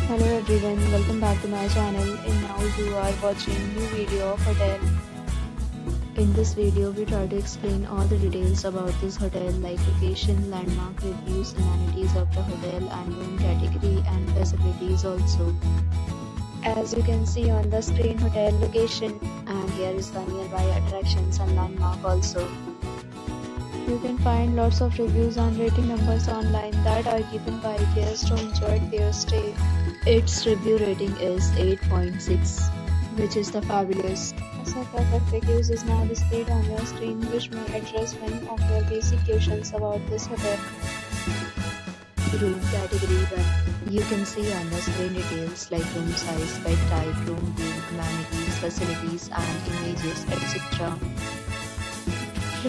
Hello everyone, welcome back to my channel, and now you are watching new video of hotel. In this video we try to explain all the details about this hotel like location, landmark, reviews, amenities of the hotel and room category and facilities also. As you can see on the screen, hotel location, and here is the nearby attractions and landmark also. You can find lots of reviews and rating numbers online that are given by guests who enjoyed their stay. Its review rating is 8.6, which is the fabulous. A set of FAQs is now displayed on your screen, which may address many of your basic questions about this hotel. Room category 1. You can see on the screen details like room size, bed type, room view, amenities, facilities and images, etc.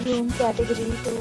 Room category 2.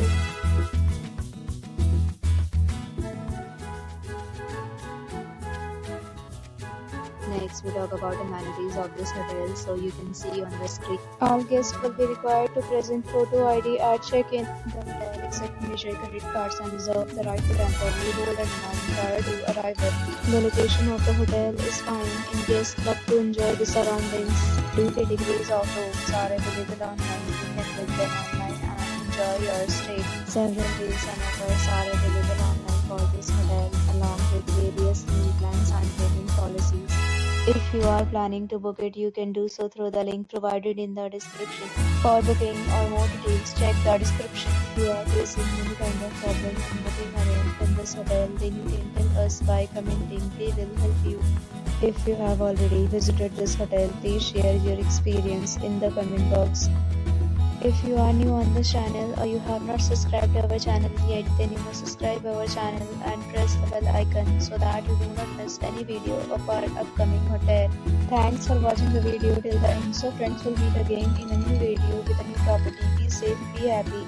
Next, we talk about amenities of this hotel. So you can see on the screen, all guests will be required to present photo ID at check-in. The hotel accepts major credit cards and reserves the right to temporarily hold an amount prior to arrival. The location of the hotel is fine and guests love to enjoy the surroundings. Two categories of rooms are available online. You can book them online and enjoy your stay. Several deals and offers are available online for this hotel, along with various meal plans and payment policies. If you are planning to book it, you can do so through the link provided in the description. For booking or more details, check the description. If you are facing any kind of problem in booking a room in this hotel, then you can tell us by commenting. We will help you. If you have already visited this hotel, please share your experience in the comment box. If you are new on this channel or you have not subscribed to our channel yet, then you must subscribe our channel and press the bell icon so that you do not miss any video of our upcoming hotel. Thanks for watching the video till the end. So friends, will meet again in a new video with a new property. Be safe, be happy.